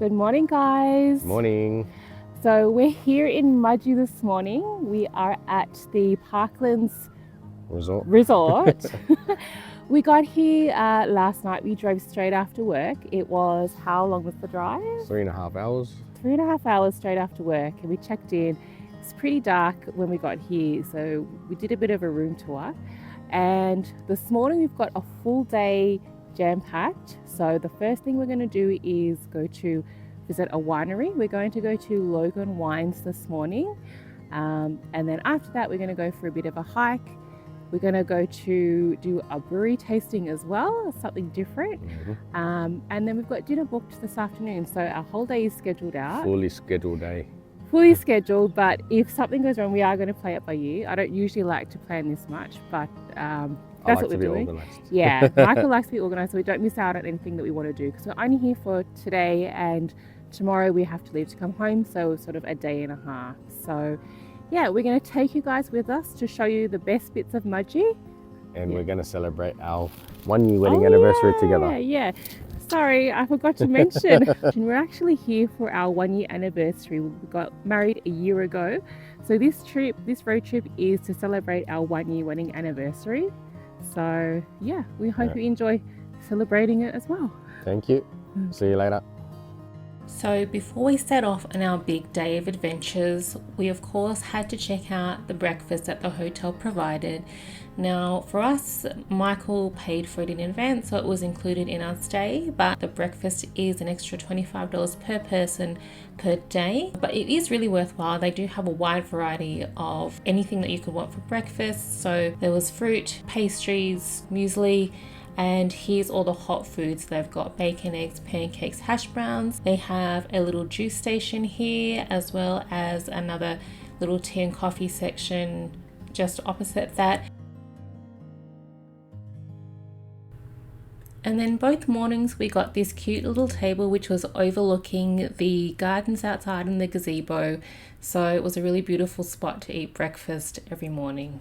Good morning, guys. Morning. So we're here in Mudgee this morning. We are at the Parklands Resort. We got here last night. We drove straight after work. It was, how long was the drive? 3.5 hours. 3.5 hours straight after work, and we checked in. It's pretty dark when we got here, so we did a bit of a room tour. And this morning we've got a full day jam-packed. So the first thing we're going to do is go to visit a winery. We're going to go to Logan Wines this morning, and then after that we're going to go for a bit of a hike. We're going to go to do a brewery tasting as well, something different. And then we've got dinner booked this afternoon, so our whole day is scheduled out. Fully scheduled day. Fully scheduled, but if something goes wrong, we are going to play it by ear. I don't usually like to plan this much, but that's what we're doing. Organised. Yeah, Michael likes to be organised, so we don't miss out on anything that we want to do, because we're only here for today, and tomorrow we have to leave to come home, so sort of a day and a half. So yeah, we're going to take you guys with us to show you the best bits of Mudgee. And we're going to celebrate our 1 year wedding anniversary together. Yeah. Sorry, I forgot to mention. We're actually here for our 1 year anniversary. We got married a year ago. So this road trip is to celebrate our 1 year wedding anniversary. So yeah, we hope you enjoy celebrating it as well. Thank you. See you later. So before we set off on our big day of adventures, we of course had to check out the breakfast that the hotel provided. Now for us, Michael paid for it in advance, so it was included in our stay, but the breakfast is an extra $25 per person per day. But it is really worthwhile. They do have a wide variety of anything that you could want for breakfast. So there was fruit, pastries, muesli, and here's all the hot foods. They've got bacon, eggs, pancakes, hash browns. They have a little juice station here, as well as another little tea and coffee section just opposite that. And then both mornings we got this cute little table which was overlooking the gardens outside and the gazebo. So it was a really beautiful spot to eat breakfast every morning.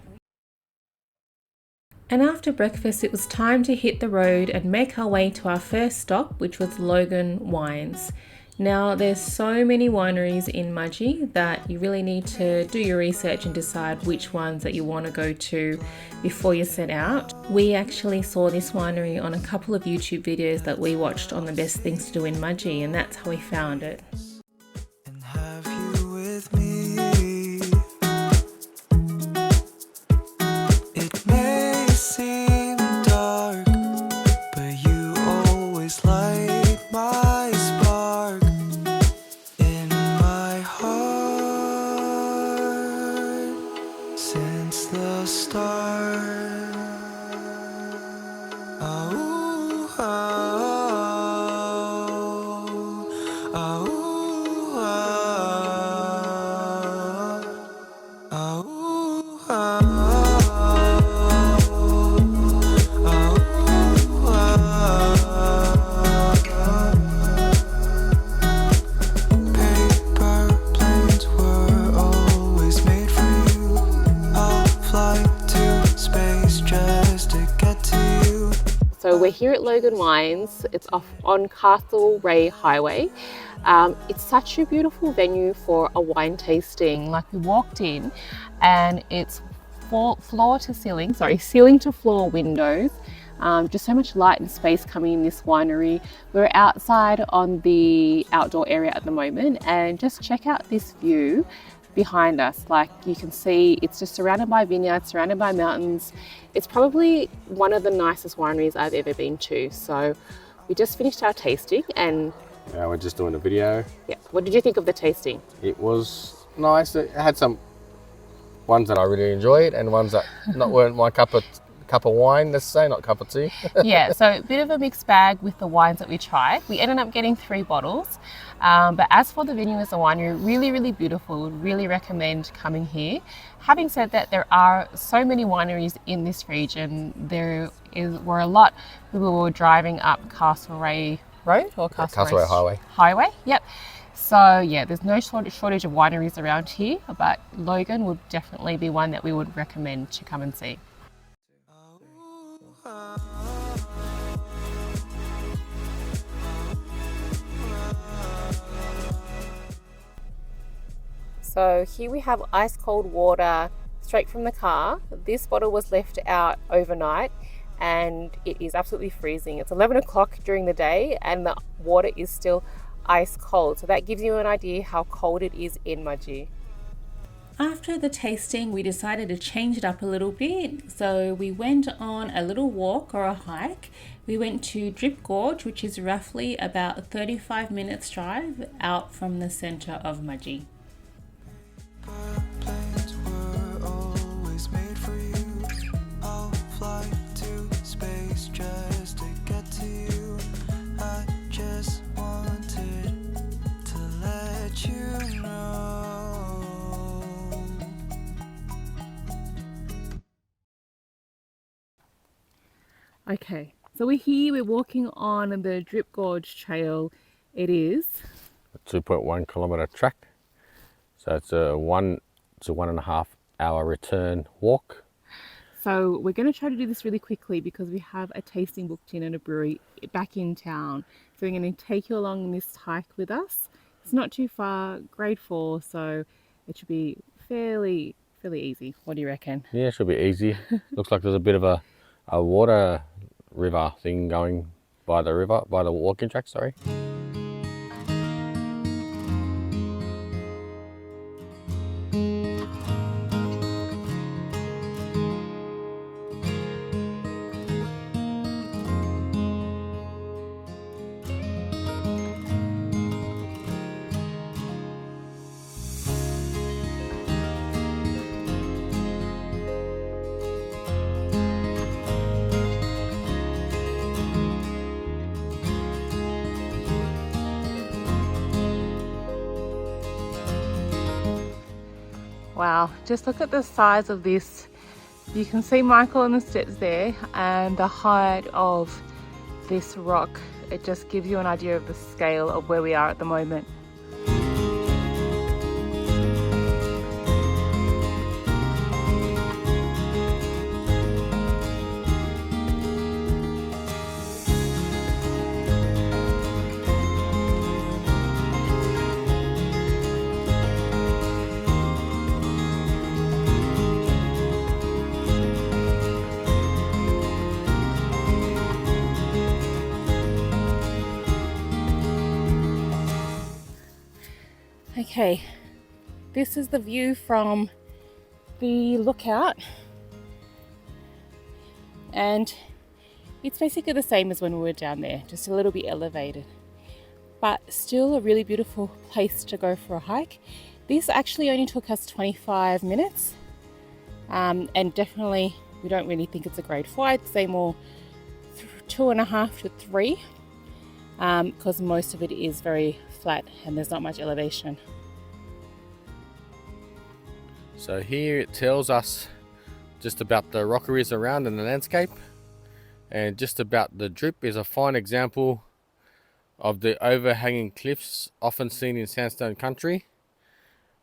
And after breakfast, it was time to hit the road and make our way to our first stop, which was Logan Wines. Now, there's so many wineries in Mudgee that you really need to do your research and decide which ones that you want to go to before you set out. We actually saw this winery on a couple of YouTube videos that we watched on the best things to do in Mudgee, and that's how we found it. And have you with me? It may seem dark, but you always light my spark in my heart since the start. Oh, oh, oh, oh, oh, oh, oh. So we're here at Logan Wines. It's off on Castlereagh Highway. It's such a beautiful venue for a wine tasting. Like, we walked in and it's ceiling to floor windows. Just so much light and space coming in this winery. We're outside on the outdoor area at the moment, and just check out this view behind us. Like, you can see it's just surrounded by vineyards, surrounded by mountains. It's probably one of the nicest wineries I've ever been to. So we just finished our tasting, and We're just doing a video. yeah, what did you think of the tasting? It was nice. It had some ones that I really enjoyed and ones that weren't my cup of wine, let's say, not cup of tea. Yeah, so a bit of a mixed bag with the wines that we tried. We ended up getting 3 bottles. But as for the venue as a winery, really, really beautiful. Would really recommend coming here. Having said that, there are so many wineries in this region. Were a lot when we were driving up Castlereagh Road or Castlereagh Highway. Yep. So yeah, there's no shortage of wineries around here, but Logan would definitely be one that we would recommend to come and see. So here we have ice cold water straight from the car. This bottle was left out overnight and it is absolutely freezing. It's 11 o'clock during the day and the water is still ice cold. So that gives you an idea how cold it is in Mudgee. After the tasting, we decided to change it up a little bit. So we went on a little walk or a hike. We went to Drip Gorge, which is roughly about a 35 minutes drive out from the center of Mudgee. Plans were always made for you. I'll fly to space just to get to you. I just wanted to let you know. Okay, so we're walking on the Drip Gorge Trail. It is A 2.1 kilometre track. So it's a 1.5 hour return walk. So we're going to try to do this really quickly because we have a tasting booked in at a brewery back in town. So we're going to take you along on this hike with us. It's not too far, grade 4, so it should be fairly easy. What do you reckon? Yeah, it should be easy. Looks like there's a bit of a water river thing going by the river, by the walking track, sorry. Wow, just look at the size of this. You can see Michael on the steps there and the height of this rock. It just gives you an idea of the scale of where we are at the moment. Okay, this is the view from the lookout, and it's basically the same as when we were down there, just a little bit elevated, but still a really beautiful place to go for a hike. This actually only took us 25 minutes, and definitely we don't really think it's a grade 4. I'd say more 2.5 to 3, because most of it is very flat and there's not much elevation. So here it tells us just about the rockeries around in the landscape, and just about the drip is a fine example of the overhanging cliffs often seen in sandstone country,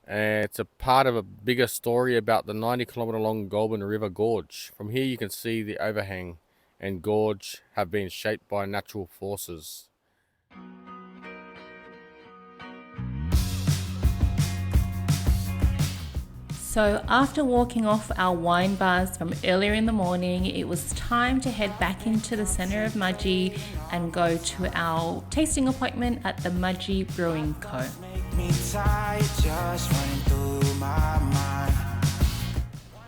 and it's a part of a bigger story about the 90-kilometre long Goulburn River Gorge. From here you can see the overhang and gorge have been shaped by natural forces. So after walking off our wine bars from earlier in the morning, it was time to head back into the centre of Mudgee and go to our tasting appointment at the Mudgee Brewing Co.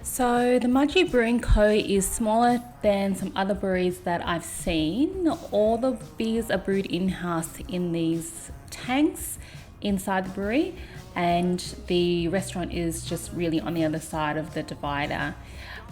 So the Mudgee Brewing Co. is smaller than some other breweries that I've seen. All the beers are brewed in-house in these tanks inside the brewery, and the restaurant is just really on the other side of the divider.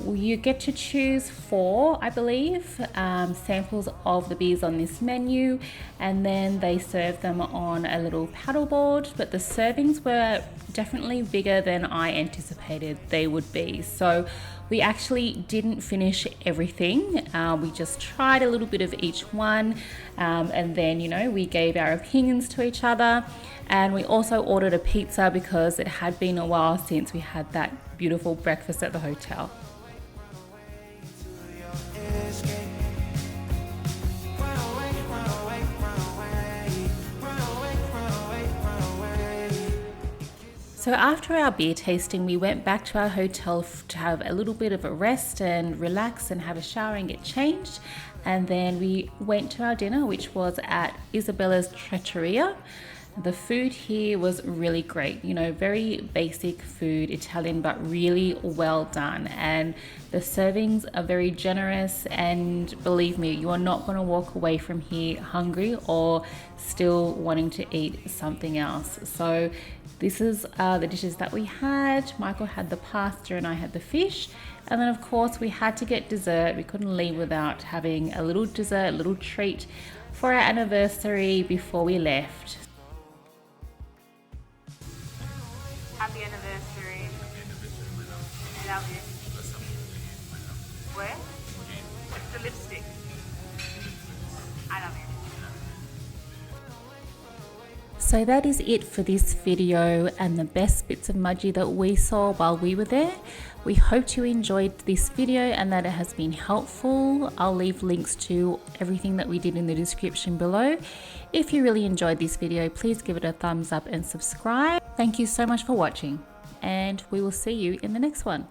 You get to choose 4, I believe, samples of the beers on this menu, and then they serve them on a little paddleboard, but the servings were definitely bigger than I anticipated they would be. So we actually didn't finish everything. We just tried a little bit of each one, and then, you know, we gave our opinions to each other. And we also ordered a pizza because it had been a while since we had that beautiful breakfast at the hotel. So after our beer tasting, we went back to our hotel to have a little bit of a rest and relax and have a shower and get changed. And then we went to our dinner, which was at Isabella's Trattoria. The food here was really great, you know, very basic food, Italian, but really well done. And the servings are very generous, and believe me, you are not going to walk away from here hungry or still wanting to eat something else. So this is the dishes that we had. Michael had the pasta and I had the fish. And then of course we had to get dessert. We couldn't leave without having a little dessert, a little treat for our anniversary before we left. Happy anniversary. I love you. Where? The lipstick. I love you. So that is it for this video and the best bits of Mudgee that we saw while we were there. We hope you enjoyed this video and that it has been helpful. I'll leave links to everything that we did in the description below. If you really enjoyed this video, please give it a thumbs up and subscribe. Thank you so much for watching, and we will see you in the next one.